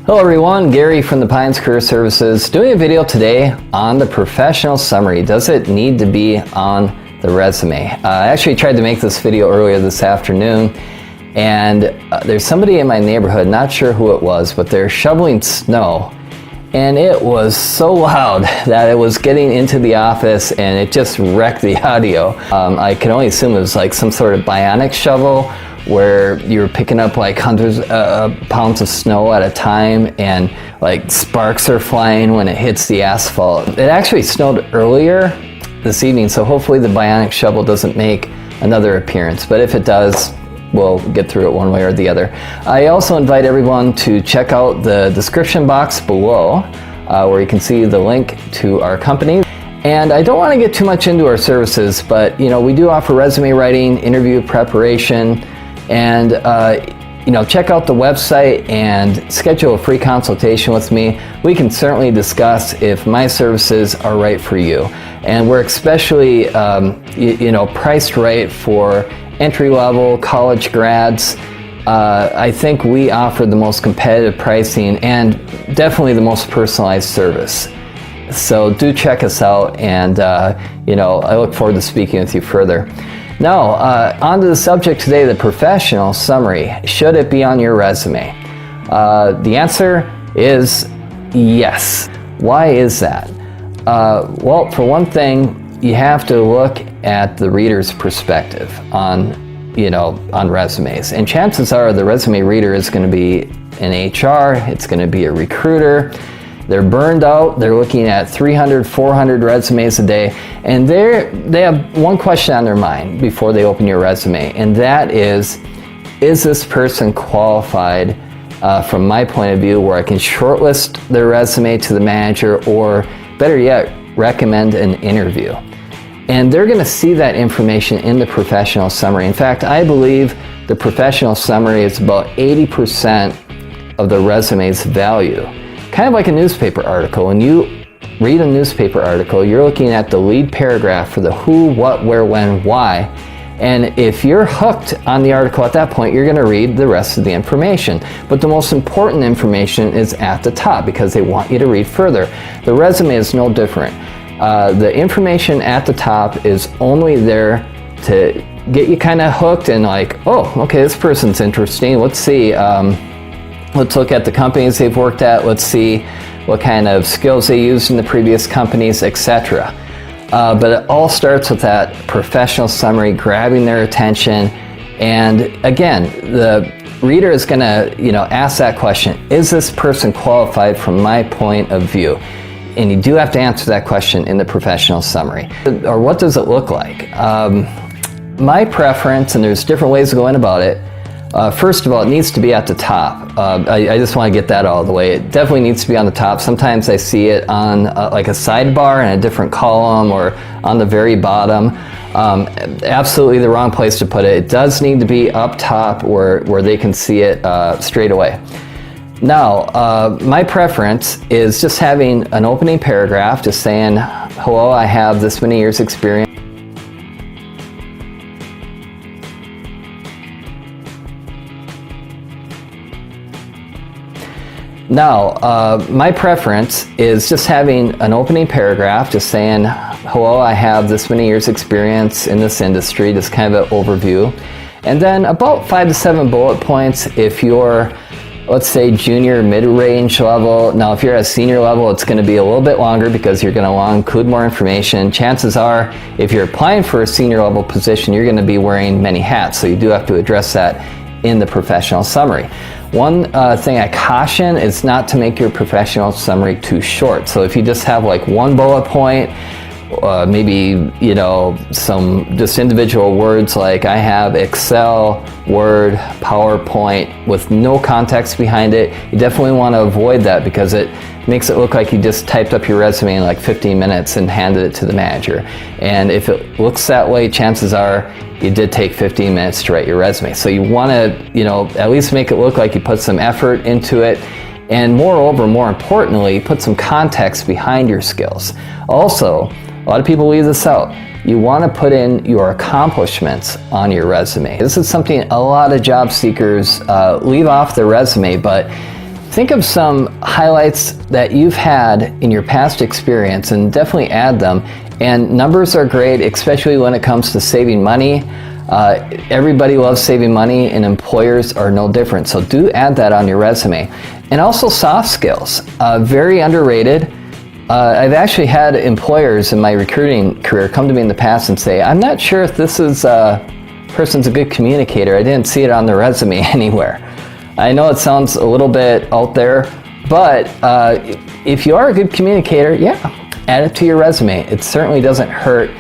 Hello everyone, Gary from the Pines Career Services doing a video today on the professional summary. Does it need to be on the resume? I actually tried to make this video earlier this afternoon, and there's somebody in my neighborhood, not sure who it was, but they're shoveling snow, and it was so loud that it was getting into the office and it just wrecked the audio. I can only assume it was like some sort of bionic shovel where you're picking up like hundreds of pounds of snow at a time, and like sparks are flying when it hits the asphalt. It actually snowed earlier this evening, so hopefully the bionic shovel doesn't make another appearance, but if it does, we'll get through it one way or the other. I also invite everyone to check out the description box below where you can see the link to our company. And I don't want to get too much into our services, but we do offer resume writing, interview preparation, and check out the website and schedule a free consultation with me. We can certainly discuss if my services are right for you. And we're especially priced right for entry-level college grads. I think we offer the most competitive pricing and definitely the most personalized service. So do check us out, and I look forward to speaking with you further. Now, on to the subject today, the professional summary. Should it be on your resume? The answer is yes. Why is that? Well, for one thing, you have to look at the reader's perspective on resumes. And chances are the resume reader is going to be an HR, it's going to be a recruiter. They're burned out, they're looking at 300, 400 resumes a day, and they have one question on their mind before they open your resume, and that is this person qualified from my point of view, where I can shortlist their resume to the manager, or better yet, recommend an interview? And they're going to see that information in the professional summary. In fact, I believe the professional summary is about 80% of the resume's value. Kind of like a newspaper article. When you read a newspaper article, you're looking at the lead paragraph for the who, what, where, when, why. And if you're hooked on the article at that point, you're going to read the rest of the information. But the most important information is at the top because they want you to read further. The resume is no different. The information at the top is only there to get you kind of hooked and like, oh, okay, this person's interesting. Let's see. Let's look at the companies they've worked at. Let's see what kind of skills they used in the previous companies, etc. But it all starts with that professional summary, grabbing their attention. And again, the reader is going to, ask that question: is this person qualified from my point of view? And you do have to answer that question in the professional summary. Or what does it look like? My preference, and there's different ways of going about it. First of all, it needs to be at the top. I just want to get that all the way. It definitely needs to be on the top. Sometimes I see it on like a sidebar in a different column, or on the very bottom. Absolutely the wrong place to put it. It does need to be up top where they can see it straight away. Now, my preference is just having an opening paragraph, just saying, hello, I have this many years experience. Now, my preference is just having an opening paragraph, just saying, hello, I have this many years experience in this industry, just kind of an overview. And then about 5 to 7 bullet points if you're, let's say, junior, mid-range level. Now, if you're at senior level, it's going to be a little bit longer because you're going to include more information. Chances are, if you're applying for a senior level position, you're going to be wearing many hats, so you do have to address that in the professional summary. One thing I caution is not to make your professional summary too short. So if you just have like one bullet point, maybe some just individual words like I have Excel, Word, PowerPoint with no context behind it, you definitely want to avoid that because it makes it look like you just typed up your resume in like 15 minutes and handed it to the manager. And if it looks that way, chances are you did take 15 minutes to write your resume. So you want to, at least make it look like you put some effort into it. And moreover, more importantly, put some context behind your skills. Also, a lot of people leave this out. You want to put in your accomplishments on your resume. This is something a lot of job seekers leave off their resume, but think of some highlights that you've had in your past experience and definitely add them. And numbers are great, especially when it comes to saving money. Everybody loves saving money, and employers are no different. So do add that on your resume. And also soft skills, very underrated. I've actually had employers in my recruiting career come to me in the past and say, I'm not sure if this person's a good communicator. I didn't see it on their resume anywhere. I know it sounds a little bit out there, but if you are a good communicator, yeah, add it to your resume. It certainly doesn't hurt.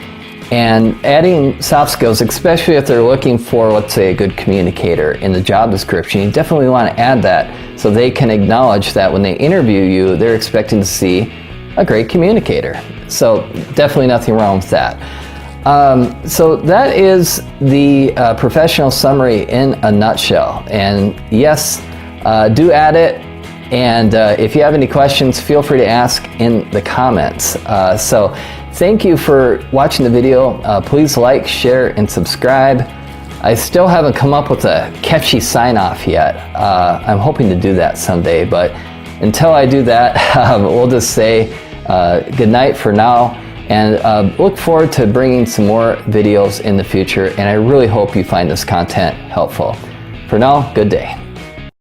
And adding soft skills, especially if they're looking for, let's say, a good communicator in the job description, you definitely want to add that so they can acknowledge that when they interview you, they're expecting to see a great communicator. So definitely nothing wrong with that. So that is the professional summary in a nutshell. And yes, do add it. And if you have any questions, feel free to ask in the comments. So thank you for watching the video. Please like, share, and subscribe. I still haven't come up with a catchy sign-off yet. I'm hoping to do that someday, but until I do that, we'll just say good night for now. And look forward to bringing some more videos in the future, and I really hope you find this content helpful. For now, good day.